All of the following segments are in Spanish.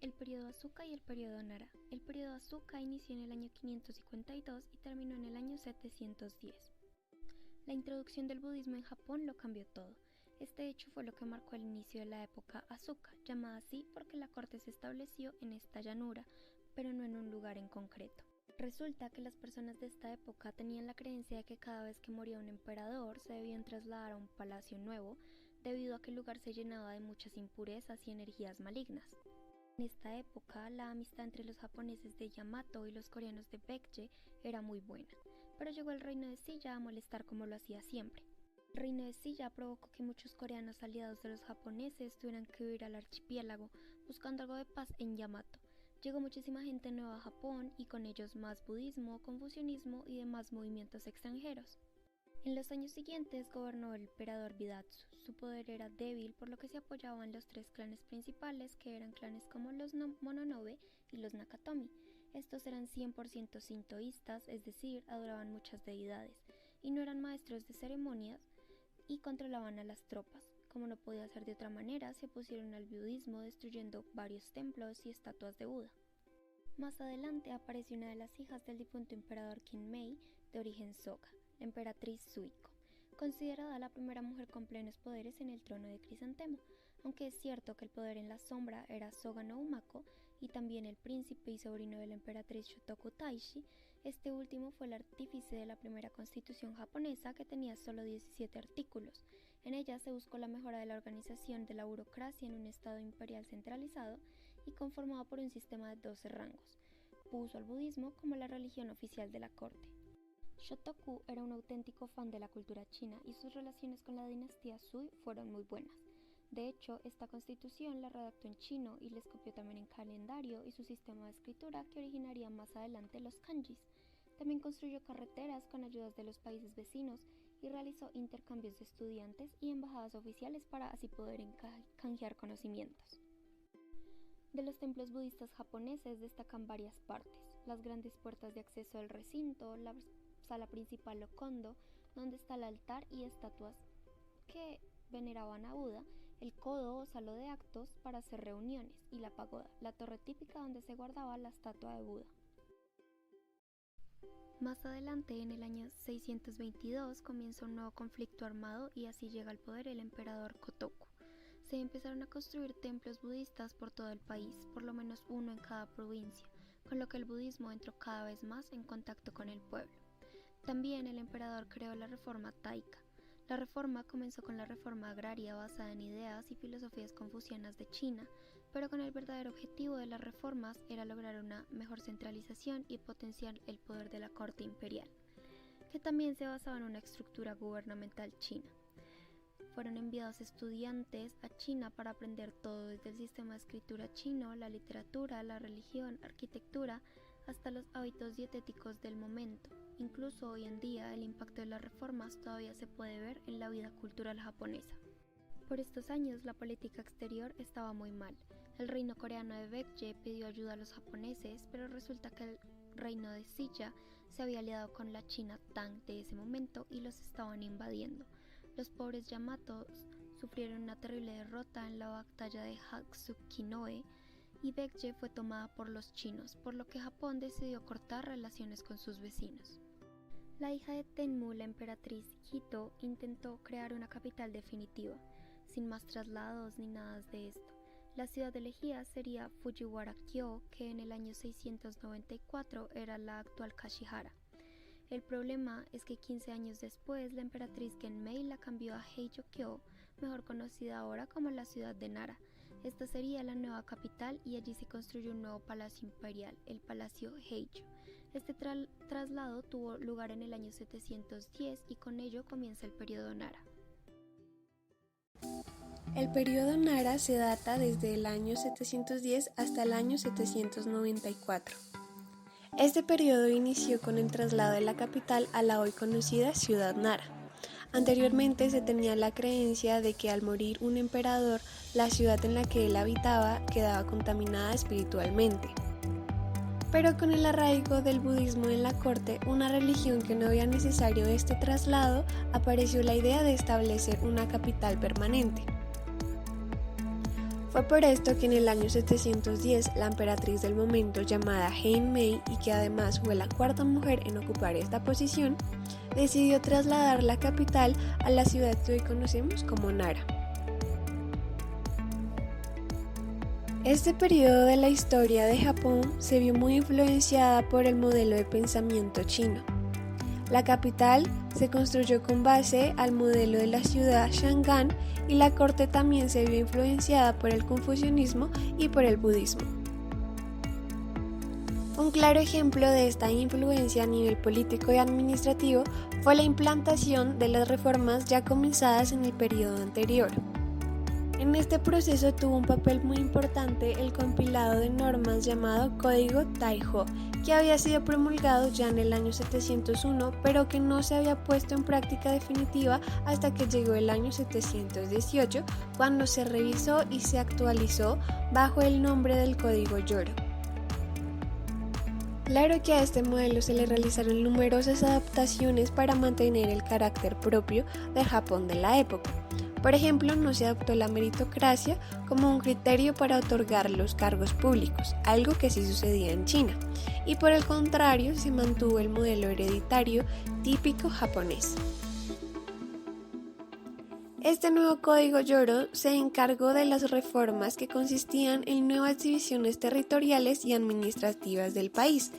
El periodo Asuka y el periodo Nara. El periodo Asuka inició en el año 552 y terminó en el año 710. La introducción del budismo en Japón lo cambió todo. Este hecho fue lo que marcó el inicio de la época Asuka, llamada así porque la corte se estableció en esta llanura, pero no en un lugar en concreto. Resulta que las personas de esta época tenían la creencia de que cada vez que moría un emperador se debían trasladar a un palacio nuevo, debido a que el lugar se llenaba de muchas impurezas y energías malignas. En esta época, la amistad entre los japoneses de Yamato y los coreanos de Baekje era muy buena, pero llegó el reino de Silla a molestar como lo hacía siempre. El reino de Silla provocó que muchos coreanos aliados de los japoneses tuvieran que huir al archipiélago buscando algo de paz en Yamato. Llegó muchísima gente nueva a Japón y con ellos más budismo, confucianismo y demás movimientos extranjeros. En los años siguientes gobernó el emperador Bidatsu. Su poder era débil, por lo que se apoyaban los tres clanes principales, que eran clanes como los Mononobe y los Nakatomi. Estos eran 100% sintoístas, es decir, adoraban muchas deidades, y no eran maestros de ceremonias y controlaban a las tropas. Como no podía ser de otra manera, se opusieron al budismo, destruyendo varios templos y estatuas de Buda. Más adelante apareció una de las hijas del difunto emperador Kinmei, de origen Soga, la emperatriz Suiko, considerada la primera mujer con plenos poderes en el trono de Crisantemo, aunque es cierto que el poder en la sombra era Soga no Umako y también el príncipe y sobrino de la emperatriz Shotoku Taishi. Este último fue el artífice de la primera constitución japonesa, que tenía solo 17 artículos. En ella se buscó la mejora de la organización de la burocracia en un estado imperial centralizado y conformado por un sistema de 12 rangos. Puso al budismo como la religión oficial de la corte. Shotoku era un auténtico fan de la cultura china y sus relaciones con la dinastía Sui fueron muy buenas. De hecho, esta constitución la redactó en chino y les copió también en calendario y su sistema de escritura, que originaría más adelante los kanjis. También construyó carreteras con ayudas de los países vecinos y realizó intercambios de estudiantes y embajadas oficiales para así poder canjear conocimientos. De los templos budistas japoneses destacan varias partes: las grandes puertas de acceso al recinto, la sala principal o kondo, donde está el altar y estatuas que veneraban a Buda, el kodo o salón de actos para hacer reuniones, y la pagoda, la torre típica donde se guardaba la estatua de Buda. Más adelante, en el año 622, comienza un nuevo conflicto armado y así llega al poder el emperador Kotoku. Se empezaron a construir templos budistas por todo el país, por lo menos uno en cada provincia, con lo que el budismo entró cada vez más en contacto con el pueblo. También el emperador creó la reforma taika. La reforma comenzó con la reforma agraria basada en ideas y filosofías confucianas de China, pero con el verdadero objetivo de las reformas era lograr una mejor centralización y potenciar el poder de la corte imperial, que también se basaba en una estructura gubernamental china. Fueron enviados estudiantes a China para aprender todo, desde el sistema de escritura chino, la literatura, la religión, arquitectura, hasta los hábitos dietéticos del momento. Incluso hoy en día el impacto de las reformas todavía se puede ver en la vida cultural japonesa. Por estos años la política exterior estaba muy mal. El reino coreano de Baekje pidió ayuda a los japoneses, pero resulta que el reino de Silla se había aliado con la China Tang de ese momento y los estaban invadiendo. Los pobres Yamatos sufrieron una terrible derrota en la batalla de Hatsukinoe y Baekje fue tomada por los chinos, por lo que Japón decidió cortar relaciones con sus vecinos. La hija de Tenmu, la emperatriz Hito, intentó crear una capital definitiva, sin más traslados ni nada de esto. La ciudad elegida sería Fujiwara-kyo, que en el año 694 era la actual Kashihara. El problema es que 15 años después, la emperatriz Genmei la cambió a Heijo-kyo, mejor conocida ahora como la ciudad de Nara. Esta sería la nueva capital y allí se construyó un nuevo palacio imperial, el Palacio Heijo. Este traslado tuvo lugar en el año 710 y con ello comienza el periodo Nara. El periodo Nara se data desde el año 710 hasta el año 794. Este periodo inició con el traslado de la capital a la hoy conocida ciudad Nara. Anteriormente se tenía la creencia de que al morir un emperador, la ciudad en la que él habitaba quedaba contaminada espiritualmente. Pero con el arraigo del budismo en la corte, una religión que no veía necesario este traslado, apareció la idea de establecer una capital permanente. Fue por esto que en el año 710 la emperatriz del momento, llamada Heimei, y que además fue la cuarta mujer en ocupar esta posición, decidió trasladar la capital a la ciudad que hoy conocemos como Nara. Este periodo de la historia de Japón se vio muy influenciada por el modelo de pensamiento chino. La capital se construyó con base al modelo de la ciudad Chang'an y la corte también se vio influenciada por el confucianismo y por el budismo. Un claro ejemplo de esta influencia a nivel político y administrativo fue la implantación de las reformas ya comenzadas en el periodo anterior. En este proceso tuvo un papel muy importante el compilado de normas llamado Código Taiho, que había sido promulgado ya en el año 701, pero que no se había puesto en práctica definitiva hasta que llegó el año 718, cuando se revisó y se actualizó bajo el nombre del Código Yoro. Claro que a este modelo se le realizaron numerosas adaptaciones para mantener el carácter propio del Japón de la época. Por ejemplo, no se adoptó la meritocracia como un criterio para otorgar los cargos públicos, algo que sí sucedía en China, y por el contrario se mantuvo el modelo hereditario típico japonés. Este nuevo código Yoro se encargó de las reformas que consistían en nuevas divisiones territoriales y administrativas del país.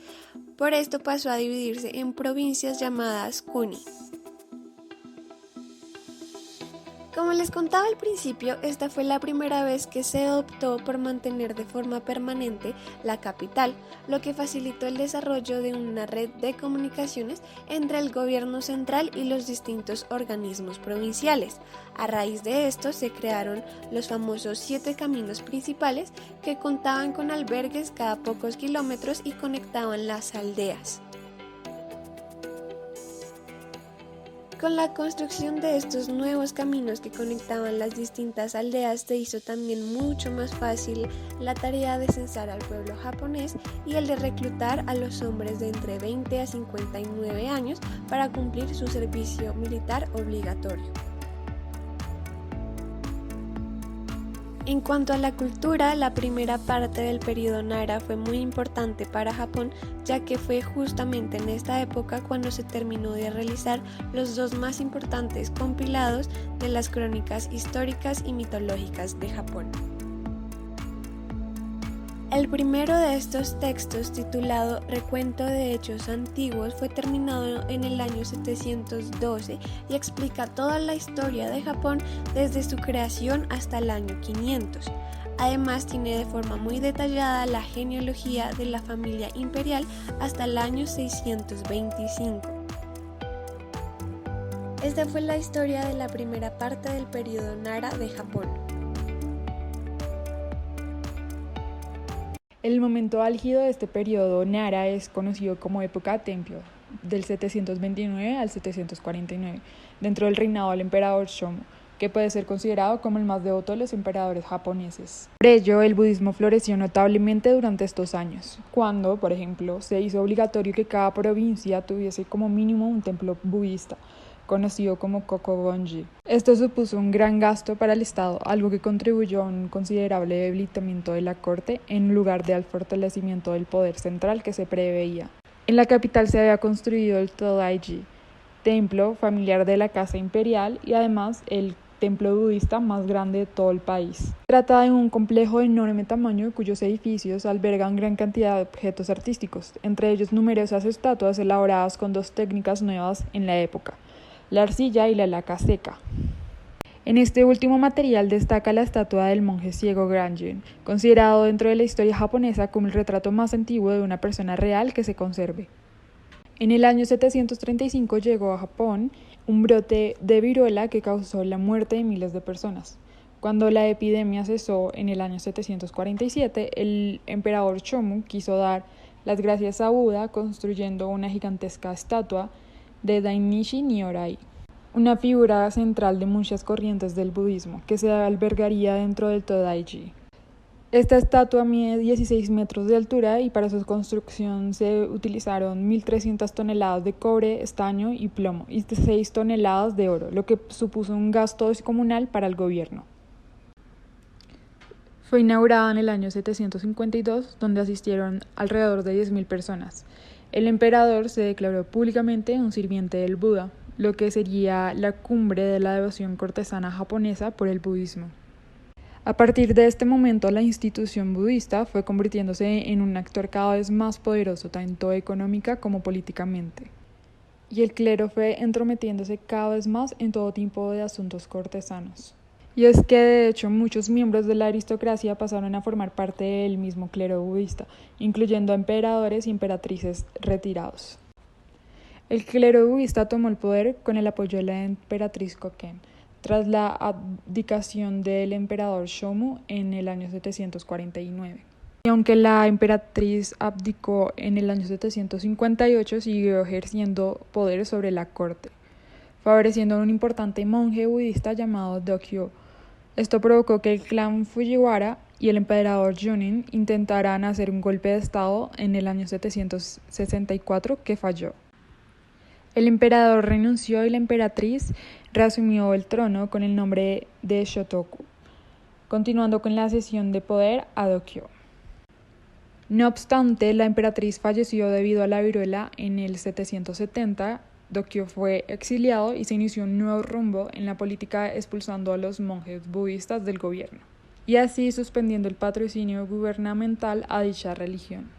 Por esto pasó a dividirse en provincias llamadas kuni. Como les contaba al principio, esta fue la primera vez que se optó por mantener de forma permanente la capital, lo que facilitó el desarrollo de una red de comunicaciones entre el gobierno central y los distintos organismos provinciales. A raíz de esto se crearon los famosos 7 caminos principales que contaban con albergues cada pocos kilómetros y conectaban las aldeas. Con la construcción de estos nuevos caminos que conectaban las distintas aldeas se hizo también mucho más fácil la tarea de censar al pueblo japonés y el de reclutar a los hombres de entre 20 a 59 años para cumplir su servicio militar obligatorio. En cuanto a la cultura, la primera parte del periodo Nara fue muy importante para Japón, ya que fue justamente en esta época cuando se terminó de realizar los 2 más importantes compilados de las crónicas históricas y mitológicas de Japón. El primero de estos textos, titulado Recuento de Hechos Antiguos, fue terminado en el año 712 y explica toda la historia de Japón desde su creación hasta el año 500. Además, tiene de forma muy detallada la genealogía de la familia imperial hasta el año 625. Esta fue la historia de la primera parte del periodo Nara de Japón. El momento álgido de este periodo Nara es conocido como época Tempio, del 729 al 749, dentro del reinado del emperador Shomu, que puede ser considerado como el más devoto de los emperadores japoneses. Por ello, el budismo floreció notablemente durante estos años, cuando, por ejemplo, se hizo obligatorio que cada provincia tuviese como mínimo un templo budista, conocido como Kokobonji. Esto supuso un gran gasto para el Estado, algo que contribuyó a un considerable debilitamiento de la corte en lugar de al fortalecimiento del poder central que se preveía. En la capital se había construido el Todaiji, templo familiar de la casa imperial y además el templo budista más grande de todo el país. Se trata de un complejo de enorme tamaño cuyos edificios albergan gran cantidad de objetos artísticos, entre ellos numerosas estatuas elaboradas con 2 técnicas nuevas en la época: la arcilla y la laca seca. En este último material destaca la estatua del monje ciego Granjin, considerado dentro de la historia japonesa como el retrato más antiguo de una persona real que se conserve. En el año 735 llegó a Japón un brote de viruela que causó la muerte de miles de personas. Cuando la epidemia cesó en el año 747, el emperador Shomu quiso dar las gracias a Buda construyendo una gigantesca estatua de Dainichi Nyorai, una figura central de muchas corrientes del budismo que se albergaría dentro del Todaiji. Esta estatua mide 16 metros de altura y para su construcción se utilizaron 1.300 toneladas de cobre, estaño y plomo y 6 toneladas de oro, lo que supuso un gasto descomunal para el gobierno. Fue inaugurada en el año 752, donde asistieron alrededor de 10.000 personas. El emperador se declaró públicamente un sirviente del Buda, lo que sería la cumbre de la devoción cortesana japonesa por el budismo. A partir de este momento, la institución budista fue convirtiéndose en un actor cada vez más poderoso, tanto económica como políticamente. Y el clero fue entrometiéndose cada vez más en todo tipo de asuntos cortesanos. Y es que, de hecho, muchos miembros de la aristocracia pasaron a formar parte del mismo clero budista, incluyendo a emperadores y emperatrices retirados. El clero budista tomó el poder con el apoyo de la emperatriz Koken, tras la abdicación del emperador Shomu en el año 749. Y aunque la emperatriz abdicó en el año 758, siguió ejerciendo poder sobre la corte, favoreciendo a un importante monje budista llamado Dokyo. Esto provocó que el clan Fujiwara y el emperador Junin intentaran hacer un golpe de estado en el año 764 que falló. El emperador renunció y la emperatriz reasumió el trono con el nombre de Shotoku, continuando con la cesión de poder a Dokyo. No obstante, la emperatriz falleció debido a la viruela en el 770. Dokyo fue exiliado y se inició un nuevo rumbo en la política, expulsando a los monjes budistas del gobierno y así suspendiendo el patrocinio gubernamental a dicha religión.